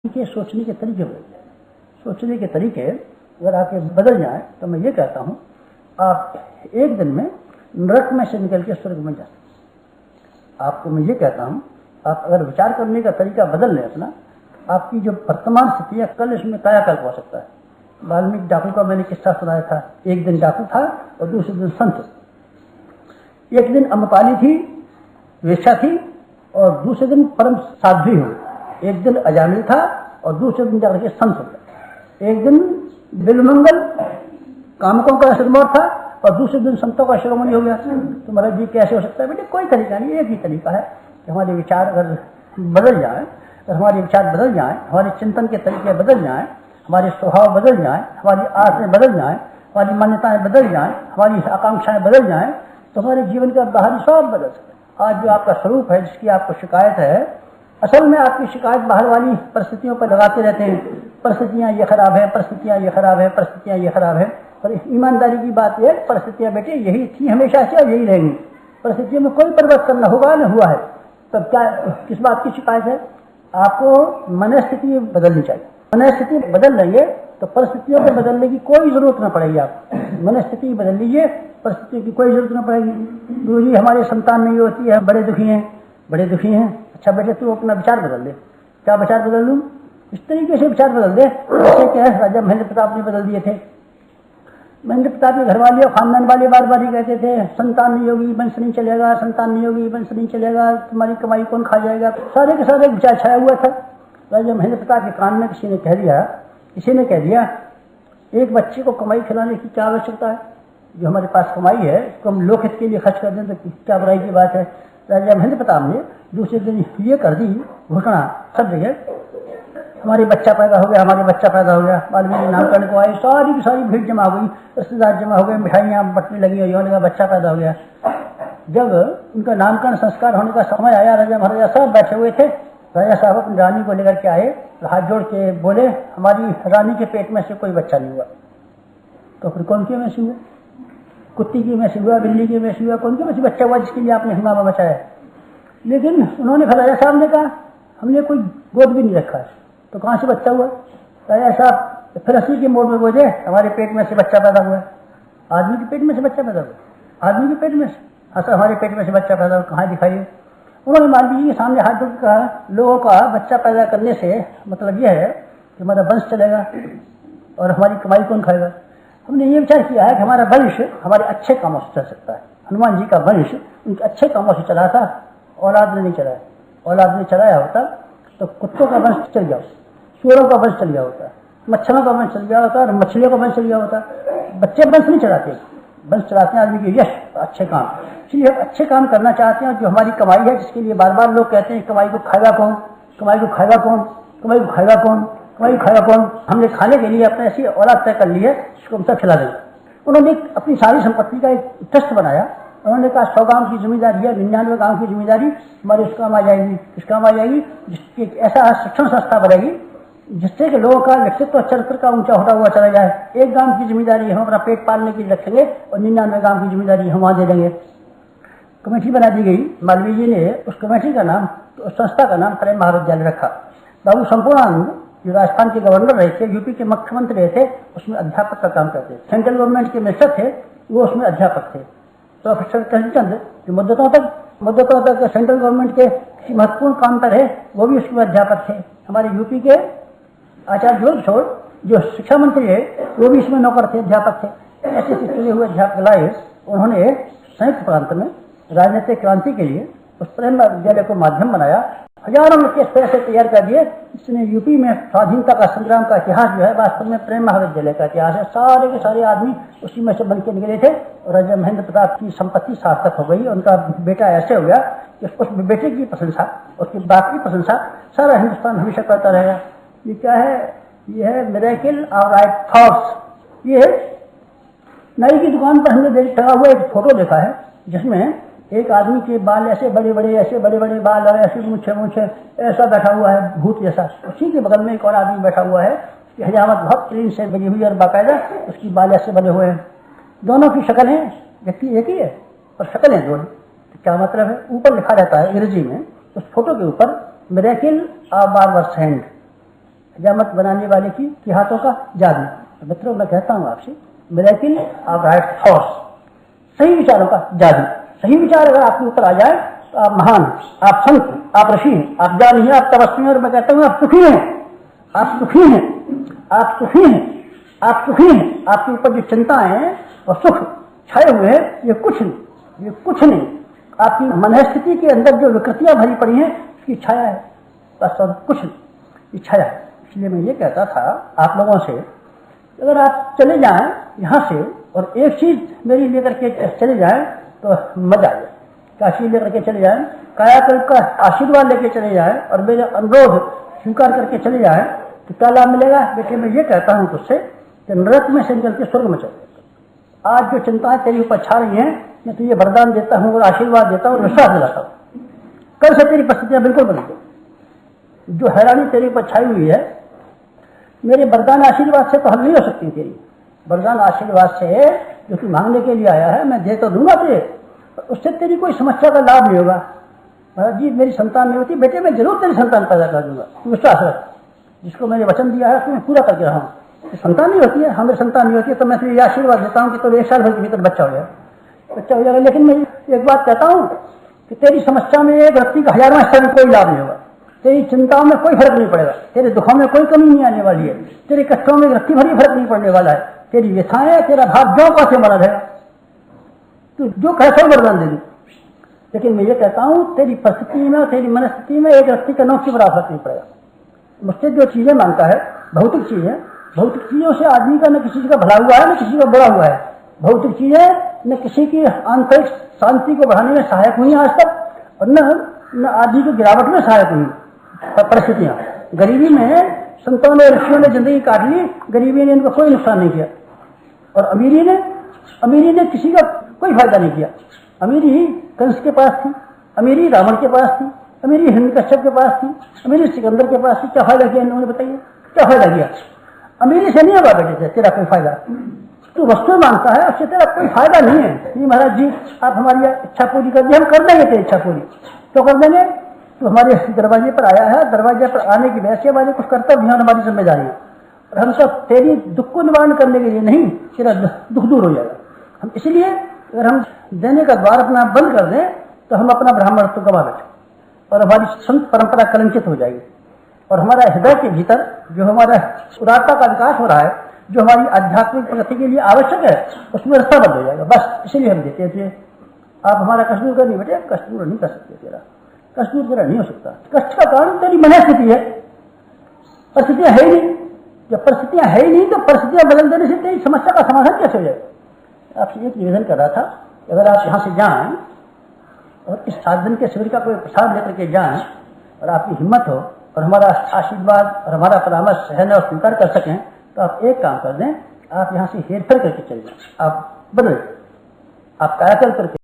के सोचने के तरीके बदल जाए। सोचने के तरीके अगर आपके बदल जाए तो मैं ये कहता हूँ आप एक दिन में नरक में से निकल के स्वर्ग में जा सकते। आपको मैं ये कहता हूँ आप अगर विचार करने का तरीका बदल लें अपना, आपकी जो वर्तमान स्थिति है कल इसमें कायाकल्प हो सकता है। वाल्मीकि डाकू का मैंने किस्सा सुनाया था। एक दिन डाकू था और दूसरे दिन संत। एक दिन अम्रपाली थी, वेश्या थी, और दूसरे दिन परम साध्वी हुई। एक दिन अजामिल था और दूसरे दिन जाकर के संत हो गया। एक दिन बिलमंगल कामकों का सिरमौर था और दूसरे दिन संतों का शिरोमणि हो गया। तो महाराज जी कैसे हो सकता है? बेटे कोई तरीका नहीं, एक ही तरीका है कि हमारे विचार अगर बदल जाए, अगर हमारे विचार बदल जाए, हमारे चिंतन के तरीके बदल जाए, हमारे स्वभाव बदल जाए, हमारी आदतें बदल जाए, हमारी मान्यताएं बदल जाए, हमारी आकांक्षाएं बदल जाए, तो हमारे जीवन का बाहरी सब बदल सकता है। आज जो आपका स्वरूप है, जिसकी आपको शिकायत है, असल में आपकी शिकायत बाहर वाली परिस्थितियों पर लगाते रहते हैं। परिस्थितियां ये खराब है, परिस्थितियां ये खराब है, परिस्थितियां ये खराब है। पर ईमानदारी की बात यह, परिस्थितियां बेटे यही थी हमेशा से और यही रहेंगी। परिस्थितियों में कोई परिवर्तन न होगा न हुआ है। तब क्या किस बात की शिकायत है? आपको मनस्थिति बदलनी चाहिए। मनस्थिति बदल लेंगे तो परिस्थितियों को बदलने की कोई जरूरत न पड़ेगी। आप मनस्थिति बदल लीजिए, परिस्थितियों की कोई जरूरत न पड़ेगी। गुरु जी हमारी संतान नहीं होती है, बड़े दुखी हैं, बड़े दुखी हैं। अच्छा बेटे तू अपना विचार बदल दे। क्या विचार बदल लूं? इस तरीके से विचार बदल दे जैसे क्या है राजा महेंद्र प्रताप ने बदल दिए थे। महेंद्र प्रताप के घर वाले और खानदान वाले बार बार ही कहते थे संतान नहीं होगी, वंश नहीं चलेगा, संतान नहीं होगी, वंश नहीं चलेगा, तुम्हारी कमाई कौन खा जाएगा। सारे के सारे विचार छाया हुआ था। राजा महेंद्र प्रताप के कान में किसी ने कह दिया एक बच्चे को कमाई खिलाने की क्या आवश्यकता है? जो हमारे पास कमाई है तो हम लोकहित के लिए खर्च कर दें तो क्या बुराई की बात है। राजा महेंद्र प्रताप ने दूसरे दिन ये कर दी घोषणा सब जगह, हमारे बच्चा पैदा हो गया, हमारे बच्चा पैदा हो गया। वाल्मीकि नामकरण को आए, सारी की सारी भीड़ जमा हो गई, रिश्तेदार जमा हो गए, मिठाइयाँ बटने लगी और लगा बच्चा पैदा हो गया। जब उनका नामकरण संस्कार होने का समय आया, राजा महाराजा सब बैठे हुए थे। राजा साहब अपनी रानी को लेकर के आए, हाथ जोड़ के बोले हमारी रानी के पेट में से कोई बच्चा नहीं हुआ। तो फिर कौन की में से हुआ? कुत्ती की में से हुआ, बिल्ली की में से हुआ, कौन की में से बच्चा हुआ जिसके लिए आपने हंगामा मचाया? लेकिन उन्होंने राजा साहब ने कहा हमने कोई गोद भी नहीं रखा है, तो कहाँ से बच्चा हुआ? राजा साहब फिर हंसी के मोड़ में बोले हमारे पेट में से बच्चा पैदा हुआ। आदमी के पेट में से बच्चा पैदा हुआ? आदमी के पेट में से? हाँ सर हमारे पेट में से बच्चा पैदा हुआ, कहाँ दिखाइए? उन्होंने वाल्मीकि जी के सामने हाथ जोड़ कहा लोगों का बच्चा पैदा करने से मतलब यह है कि हमारा वंश चलेगा और हमारी कमाई कौन खाएगा। हमने ये विचार किया है कि हमारा वंश हमारे अच्छे कामों से चल सकता है। हनुमान जी का वंश उनके अच्छे कामों से चला था, औलाद ने नहीं चलाया। औलाद ने चलाया होता तो कुत्तों का वंश चल गया, सूअरों का वंश चल गया होता, मच्छरों का वंश चल गया होता और मछलियों का वंश चल गया होता। बच्चे वंश नहीं चलाते, वंश चलाते हैं आदमी के यश अच्छे काम। इसलिए हम अच्छे काम करना चाहते हैं। जो हमारी कमाई है जिसके लिए बार बार लोग कहते हैं कमाई को खाएगा कौन, कमाई को खाएगा कौन, कमाई को खाएगा कौन, कमाई को खाएगा कौन। हमने खाने के लिए अपने ऐसी औलाद तय कर ली है जिसको हम सब खिला देंगे। उन्होंने अपनी सारी संपत्ति का एक ट्रस्ट बनाया। उन्होंने कहा 100 गांव की जिम्मेदारी है, 99 गांव की जिम्मेदारी हमारे उस काम आ जाएगी, इस काम आ जाएगी। जिसकी ऐसा शिक्षण संस्था बनेगी जिससे कि लोगों का व्यक्तित्व चरित्र का ऊंचा होता हुआ चला जाए। एक गांव की जिम्मेदारी हम अपना पेट पालने के लिए रखेंगे और 99 गांव की जिम्मेदारी हम वहां दे देंगे। कमेटी बना दी गई। मालवीय जी ने उस कमेटी का नाम, उस संस्था का नाम प्रेम महाविद्यालय रखा। बाबू संपूर्णानंद जो राजस्थान के गवर्नर रहे थे, यूपी के मुख्यमंत्री रहे थे, उसमें अध्यापक का काम करते थे। सेंट्रल गवर्नमेंट के मिनिस्टर थे, वो उसमें अध्यापक थे। प्रोफेसर कृष्णचंद्र जो मुद्दतों तक सेंट्रल गवर्नमेंट के किसी महत्वपूर्ण काम पर है, वो भी उसमें अध्यापक थे। हमारे यूपी के आचार्य जोग छोड़ जो शिक्षा मंत्री है, वो भी इसमें नौकर थे, अध्यापक थे। ऐसे चुने हुए अध्यापक लाए। उन्होंने संयुक्त प्रांत में राजनीतिक क्रांति के लिए उस प्रेम विद्यालय को माध्यम बनाया। हजारों लोग इस तरह से तैयार कर दिए। इसने यूपी में स्वाधीनता का संग्राम का इतिहास जो है वास्तव में प्रेम महाविद्यालय का इतिहास है। सारे के सारे आदमी उसी में से बन के निकले थे और राजा महेंद्र प्रताप की संपत्ति सार्थक हो गई। उनका बेटा ऐसे हो गया कि उस बेटे की प्रशंसा, उसकी बाप की प्रशंसा सारा हिंदुस्तान हमेशा करता रहेगा। ये क्या है? ये है मिरेकल ऑफ राइट थॉट्स। ये नाई की दुकान पर हमने टंगा हुआ एक फोटो देखा है जिसमें एक आदमी के बाल ऐसे बड़े बड़े बाल और ऐसे मूछे ऐसा बैठा हुआ है भूत जैसा। उसी के बगल में एक और आदमी बैठा हुआ है, उसकी हजामत बहुत क्लीन से बनी हुई और बाकायदा उसकी बाल ऐसे बने हुए हैं। दोनों की शक्ल है, व्यक्ति एक ही है और शक्ल है दोनों। तो क्या मतलब है? ऊपर लिखा रहता है अंग्रेजी में उस फोटो के ऊपर मिरेकल ऑफ बार्बर्स हैंड। हजामत बनाने वाले की हाथों का जादू। मित्रों, मैं कहता हूँ आपसे, मिरेकल ऑफ राइट थॉट्स, सही विचारों का जादू। सही विचार अगर आपके ऊपर आ जाए तो आप महान हैं, आप संत हैं, आप ऋषि हैं, आप ज्ञानी हैं, आप तपस्वी हैं, और मैं कहता हूँ आप सुखी हैं, आप सुखी हैं, आप सुखी हैं, आप सुखी हैं। आपके ऊपर जो चिंताएं हैं और सुख छाए हुए हैं, ये कुछ नहीं, ये कुछ नहीं। आपकी मनस्थिति के अंदर जो विकृतियां भरी पड़ी हैं, उसकी छाया है, बस और कुछ नहीं, ये छाया है। इसलिए मैं ये कहता था आप लोगों से, अगर आप चले जाएं यहाँ से और एक चीज मेरी लेकर के चले जाएं तो मजा आ जाए। काशी लेकर के चले जाएं, कायाकल्प का आशीर्वाद लेके चले जाएं और मेरे अनुरोध स्वीकार करके चले जाएं, तो क्या लाभ मिलेगा? बेटे, मैं ये कहता हूँ तुझसे कि नरक में से निकल के स्वर्ग में चले। आज जो चिंताएं तेरे ऊपर छा रही हैं, मैं तुझे वरदान देता हूँ और आशीर्वाद देता हूँ और विश्वास दिलाता हूँ, कल से तेरी परिस्थितियां बिल्कुल बदल गई। जो हैरानी तेरे ऊपर छाई हुई है, मेरे वरदान आशीर्वाद से तो हल नहीं हो सकती। तेरी वरदान आशीर्वाद से जो तू मांगने के लिए आया है, मैं दे तो दूंगा तुझे, उससे तेरी कोई समस्या का लाभ नहीं होगा। महाराज जी, मेरी संतान नहीं होती, बेटे मैं जरूर तेरी संतान पैदा कर दूंगा, तू विश्वास रख। जिसको मैंने वचन दिया है उसको मैं पूरा करके रहा हूँ। संतान नहीं होती है, हमें संतान नहीं होती है, तो मैं तुझे आशीर्वाद देता हूँ कि तो 1 साल भर के भीतर बच्चा हो जाएगा। लेकिन मैं एक बात कहता हूँ कि तेरी समस्या में एक व्यक्ति का 1000वां हिस्सा भी कोई लाभ नहीं होगा। तेरी चिंताओं में कोई फर्क नहीं पड़ेगा, तेरे दुखों में कोई कमी नहीं आने वाली है, तेरे कष्टों में रत्ती भरी फर्क नहीं पड़ने वाला है। तेरी व्यथाएं, तेरा भाव जो का से मरा रहेगा, तू जो कैसे वरदान दे दू। लेकिन मैं ये कहता हूँ, तेरी परिस्थिति में और तेरी मनस्थिति में एक व्यक्ति का नौ की बराबर फर्क नहीं पड़ेगा। मुझसे जो चीजें मांगता है, भौतिक चीजें, भौतिक चीजों से आदमी का न किसी का भला हुआ है, न किसी का बुरा हुआ है। भौतिक चीजें न किसी की आंतरिक शांति को बढ़ाने में सहायक हुई आज तक, और न आदमी की गिरावट में सहायक हुई। परिस्थितियां, गरीबी में संतों ने, ऋषियों ने जिंदगी काट ली, गरीबी ने इनको कोई नुकसान नहीं किया, और अमीरी ने किसी का कोई फायदा नहीं किया। अमीरी ही कंस के पास थी, अमीरी रावण के पास थी, अमीरी हिरण्यकश्यप के पास थी, अमीरी सिकंदर के पास थी। क्या फायदा किया इन्होंने? बताइए, क्या फायदा किया? अमीरी से नहीं होगा बेटे से तेरा कोई फायदा। तू वस्तु मांगता है, उससे तेरा कोई फायदा नहीं है। नहीं महाराज जी, आप हमारी इच्छा पूरी कर दी, हम कर देंगे तेरी इच्छा पूरी। तो कर देंगे, तो हमारे दरवाजे पर आया है, दरवाजे पर आने की वजह से हमारे कुछ कर्तव्य हैं, हमारी जिम्मेदारी है, और हम सब तेरी दुख को निवारण करने के लिए नहीं, तेरा दुख दूर हो जाएगा। हम इसलिए अगर हम देने का द्वार अपना बंद कर दें तो हम अपना ब्राह्मणत्व गवा बैठे, और हमारी संत परंपरा कलंकित हो जाएगी, और हमारा हृदय के भीतर जो हमारा उदारता का विकास हो रहा है, जो हमारी आध्यात्मिक प्रगति के लिए आवश्यक है, उसमें रास्ता बंद हो जाएगा। बस इसीलिए हम देते थे। आप हमारा कष्ट दूर करनी बेटे, कष्ट दूर नहीं कर सकते, तेरा कष्ट दूर तेरा नहीं हो सकता। कष्ट का कारण तेरी मनस्थिति है, परिस्थितियां है ही नहीं। जब परिस्थितियां है ही नहीं, तो परिस्थितियां बदल देने से तेरी समस्या का समाधान कैसे हो जाएगा? आपसे एक निवेदन कर रहा था, अगर आप यहाँ से जाएं और इस 7 दिन के शिविर का कोई प्रसाद लेकर के जाएं, और आपकी हिम्मत हो और हमारा आशीर्वाद और हमारा परामर्श सहन और स्वीकार कर सकें, तो आप एक काम कर दें, आप यहाँ से हेरफेर करके चले जाएं, आप बदल, आप कायाकल्प करके